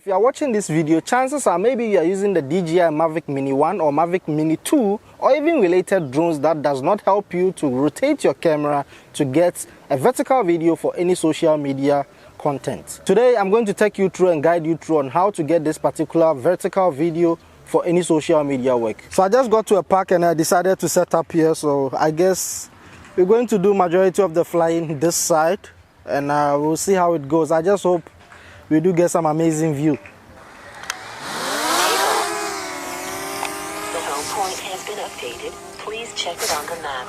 If you are watching this video, chances are maybe you are using the DJI Mavic Mini 1 or Mavic Mini 2 or even related drones that does not help you to rotate your camera to get a vertical video for any social media content. Today I'm going to take you through and guide you through on how to get this particular vertical video for any social media work. So I just got to a park and I decided to set up here, so I guess we're going to do majority of the flying this side and we'll see how it goes. I just hope we do get some amazing view. The home point has been updated. Please check it on the map.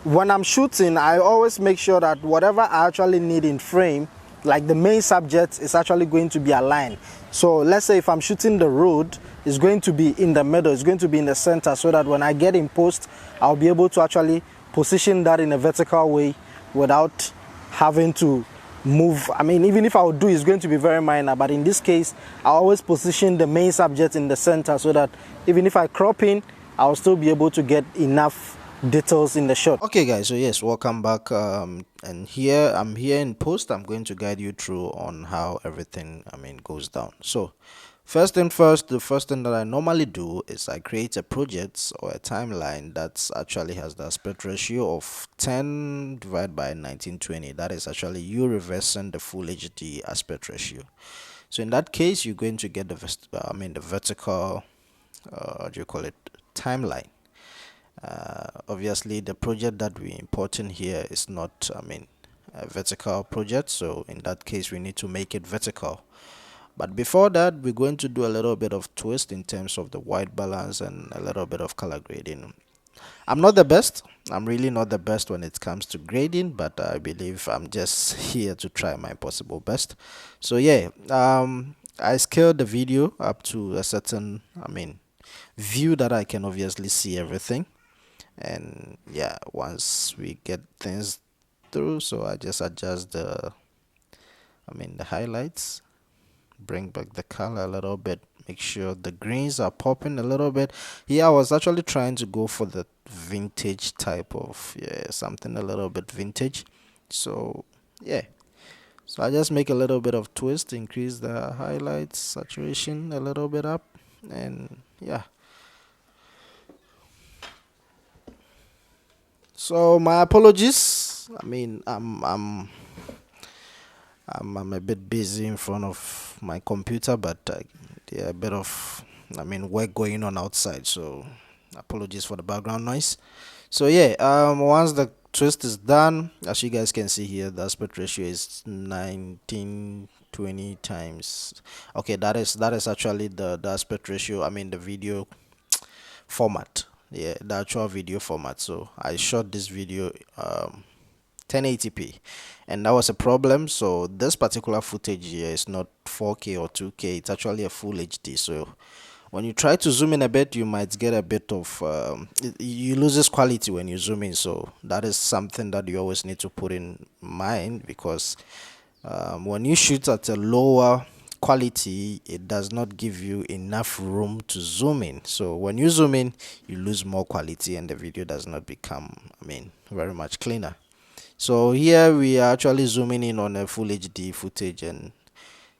When I'm shooting, I always make sure that whatever I actually need in frame, like the main subject, is actually going to be aligned. So let's say if I'm shooting the road, it's going to be in the middle, it's going to be in the center, so that when I get in post, I'll be able to actually position that in a vertical way without having to move. I mean, even if I would do, it's going to be very minor, but in this case I always position the main subject in the center so that even if I crop in, I'll still be able to get enough details in the shot. Okay guys, so yes, welcome back, and I'm here in post. I'm going to guide you through on how everything goes down. So first thing first, the first thing that I normally do is I create a project or a timeline that actually has the aspect ratio of 10 divided by 1920. That is actually you reversing the full HD aspect ratio. So in that case, you're going to get the vertical timeline. Obviously the project that we're importing here is not a vertical project, so in that case we need to make it vertical. But before that, we're going to do a little bit of twist in terms of the white balance and a little bit of color grading. I'm not the best. I'm really not the best when it comes to grading, but I believe I'm just here to try my possible best. So yeah, I scaled the video up to a certain view that I can obviously see everything. And yeah, once we get things through, so I just adjust the highlights, bring back the color a little bit, make sure the greens are popping a little bit. Here I was actually trying to go for the vintage type of, something a little bit vintage. So yeah, so I just make a little bit of twist, increase the highlights, saturation a little bit up, and yeah. So my apologies. I'm a bit busy in front of my computer, but there a bit of work going on outside, so apologies for the background noise. So yeah, once the twist is done, as you guys can see here, the aspect ratio is 1920 times. Okay, that is actually the aspect ratio, the video format. Yeah, the actual video format. So I shot this video 1080p, and that was a problem. So this particular footage here is not 4K or 2K, it's actually a full HD. So when you try to zoom in a bit, you might get a bit of you loses quality when you zoom in. So that is something that you always need to put in mind, because when you shoot at a lower quality, it does not give you enough room to zoom in. So when you zoom in, you lose more quality and the video does not become very much cleaner. So here we are actually zooming in on a full HD footage, and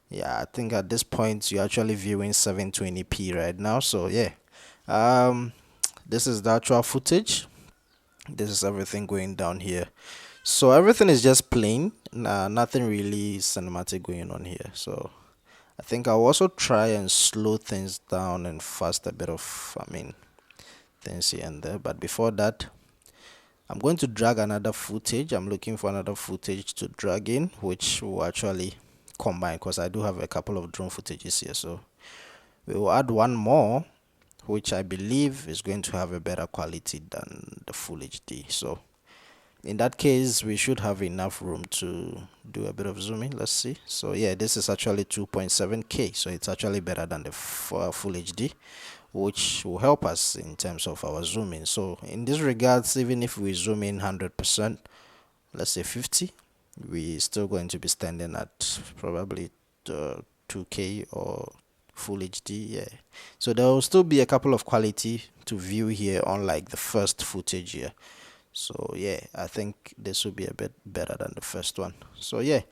yeah, I think at this point you're actually viewing 720p right now. So yeah, this is the actual footage. This is everything going down here. So everything is just plain, nothing really cinematic going on here. So I think I'll also try and slow things down and fast a bit of things here and there. But before that, I'm going to drag another footage. I'm looking for another footage to drag in, which will actually combine, because I do have a couple of drone footages here. So we will add one more, which I believe is going to have a better quality than the full HD. So in that case, we should have enough room to do a bit of zooming. Let's see. So yeah, this is actually 2.7K, so it's actually better than the full HD, which will help us in terms of our zooming. So in this regards, even if we zoom in 100%, let's say 50, we're still going to be standing at probably 2K or full HD. Yeah, so there will still be a couple of quality to view here, unlike the first footage here. So yeah, I think this will be a bit better than the first one. So yeah,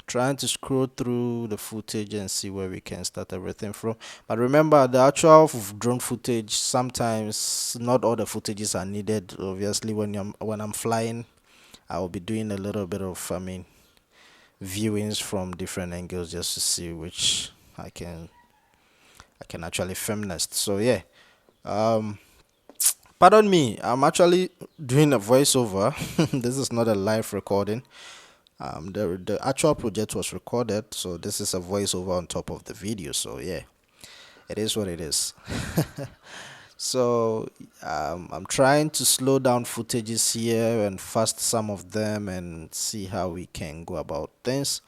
trying to scroll through the footage and see where we can start everything from. But remember, the actual drone footage, sometimes not all the footages are needed. Obviously, when I'm flying, I will be doing a little bit of, viewings from different angles just to see which I can actually film next. So yeah, um, pardon me, I'm actually doing a voiceover. This is not a live recording. The actual project was recorded, so this is a voiceover on top of the video. So yeah, it is what it is. So I'm trying to slow down footages here and fast some of them and see how we can go about things.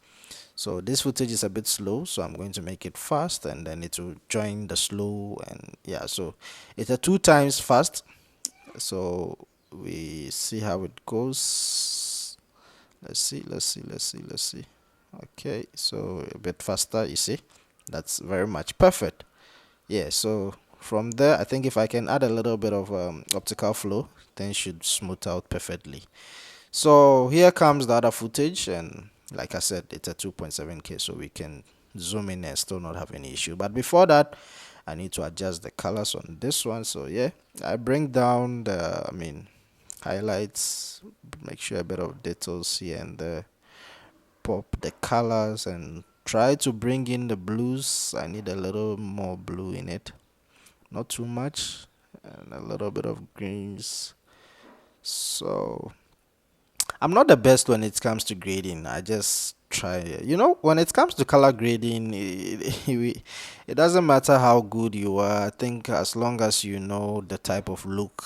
So this footage is a bit slow, so I'm going to make it fast and then it will join the slow, and yeah, so it's a 2 times fast. So we see how it goes. Let's see. Okay, so a bit faster, you see, that's very much perfect. Yeah, so from there, I think if I can add a little bit of optical flow, then should smooth out perfectly. So here comes the other footage, and like I said, it's a 2.7K, so we can zoom in and still not have any issue. But before that, I need to adjust the colors on this one. So yeah, I bring down the highlights, make sure a bit of details here and there, pop the colors and try to bring in the blues. I need a little more blue in it, not too much, and a little bit of greens. So I'm not the best when it comes to grading. I just try. When it comes to color grading, it doesn't matter how good you are. I think as long as you know the type of look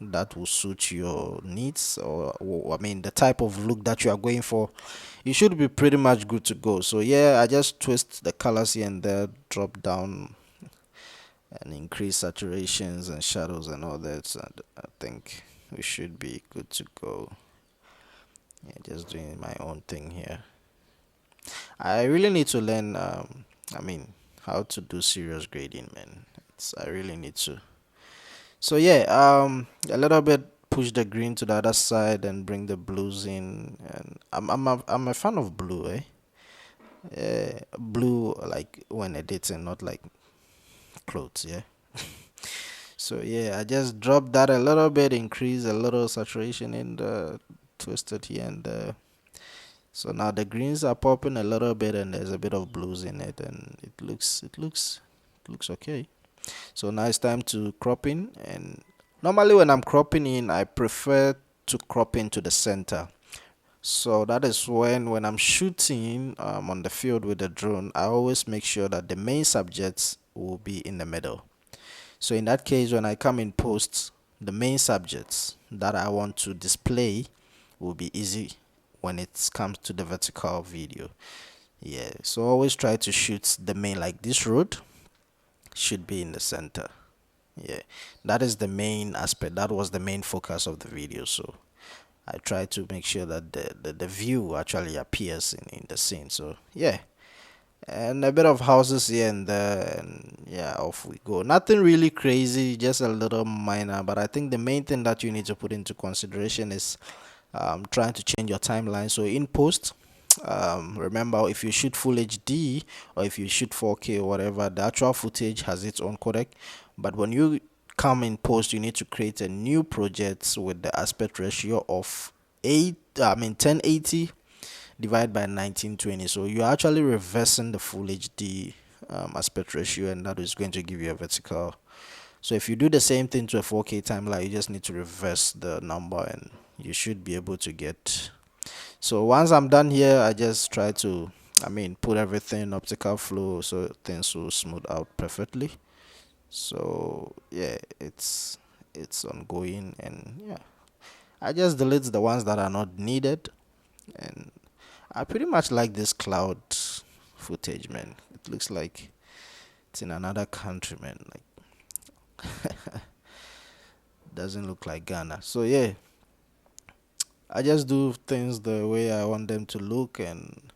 that will suit your needs, or I mean, the type of look that you are going for, you should be pretty much good to go. So yeah, I just twist the colors here and there, drop down and increase saturations and shadows and all that. And I think we should be good to go. Yeah, just doing my own thing here. I really need to learn, how to do serious grading, man. I really need to. So yeah, a little bit push the green to the other side and bring the blues in. And I'm a fan of blue, eh? Blue, like when editing, not like clothes, yeah. So yeah, I just drop that a little bit, increase a little saturation in the twisted here and there. So now the greens are popping a little bit and there's a bit of blues in it, and it looks okay. So now it's time to crop in, and normally when I'm cropping in, I prefer to crop into the center. So that is when I'm shooting on the field with the drone, I always make sure that the main subjects will be in the middle. So in that case, when I come in post, the main subjects that I want to display will be easy when it comes to the vertical video. Yeah, so always try to shoot the main, like this road should be in the center. Yeah, that is the main aspect. That was the main focus of the video. So I try to make sure that the view actually appears in the scene. So yeah, and a bit of houses here and there, and yeah, off we go. Nothing really crazy, just a little minor. But I think the main thing that you need to put into consideration is trying to change your timeline. So in post, remember, if you shoot full HD or if you shoot 4K or whatever, the actual footage has its own codec. But when you come in post, you need to create a new project with the aspect ratio of 1080 divided by 1920. So you're actually reversing the full HD aspect ratio, and that is going to give you a vertical. So if you do the same thing to a 4K timeline, you just need to reverse the number and you should be able to get. So once I'm done here, I just try to put everything in optical flow so things will smooth out perfectly. So yeah, it's ongoing, and yeah, I just delete the ones that are not needed. And I pretty much like this cloud footage, man. It looks like it's in another country, man. Like doesn't look like Ghana. So yeah, I just do things the way I want them to look. And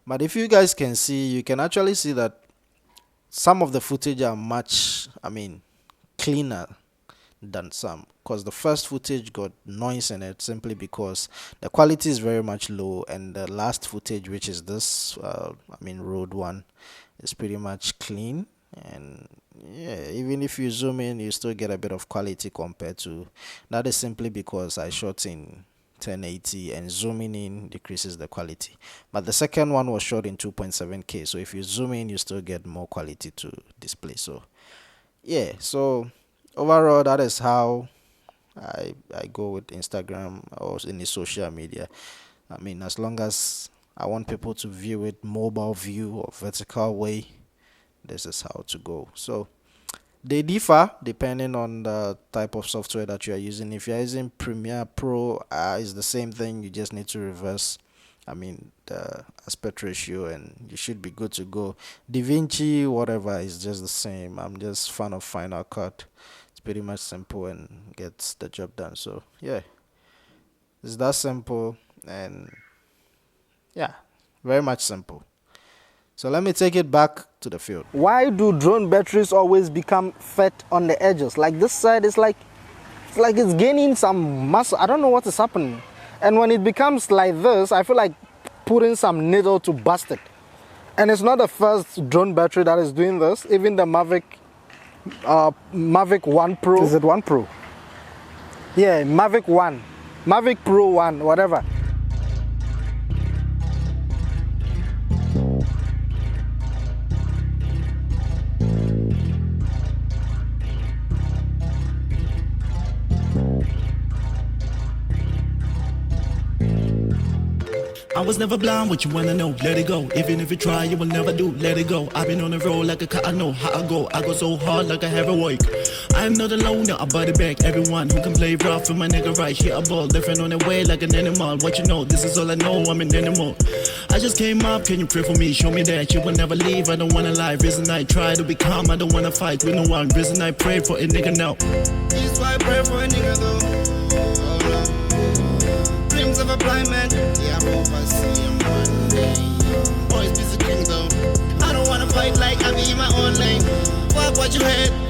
but if you guys can see, you can actually see that some of the footage are much cleaner than some, because the first footage got noise in it simply because the quality is very much low, and the last footage, which is this road one, is pretty much clean. And yeah, even if you zoom in, you still get a bit of quality compared to that. Is simply because I shot in 1080, and zooming in decreases the quality, but the second one was shot in 2.7K, so if you zoom in, you still get more quality to display. So yeah, so overall, that is how I go with Instagram or any social media. I mean, as long as I want people to view it mobile view or vertical way, this is how to go. So they differ depending on the type of software that you are using. If you are using Premiere Pro, it's the same thing. You just need to reverse, the aspect ratio, and you should be good to go. DaVinci, whatever, is just the same. I'm just fan of Final Cut. It's pretty much simple and gets the job done. So yeah, it's that simple, and yeah, very much simple. So let me take it back to the field. Why do drone batteries always become fat on the edges? Like this side is like it's gaining some muscle. I don't know what is happening. And when it becomes like this, I feel like putting some needle to bust it. And it's not the first drone battery that is doing this. Even the Mavic 1 Pro. Is it 1 Pro? Yeah, Mavic 1. Mavic Pro 1, whatever. I was never blind, what you wanna know, let it go. Even if you try, you will never do, let it go. I've been on the road like a car, I know how I go so hard like a heroic. I am not alone, now I body back. Everyone who can play rough with my nigga right here, a ball different on the way like an animal. What you know, this is all I know, I'm an animal. I just came up, can you pray for me? Show me that you will never leave, I don't wanna lie. Reason I try to be calm, I don't wanna fight with no one. Reason I pray for a nigga now. This why I pray for a nigga though. Dreams of a blind man, yeah, I hope I see him one day. Boys busy king though. I don't wanna fight like I be in my own lane. Fuck what you had.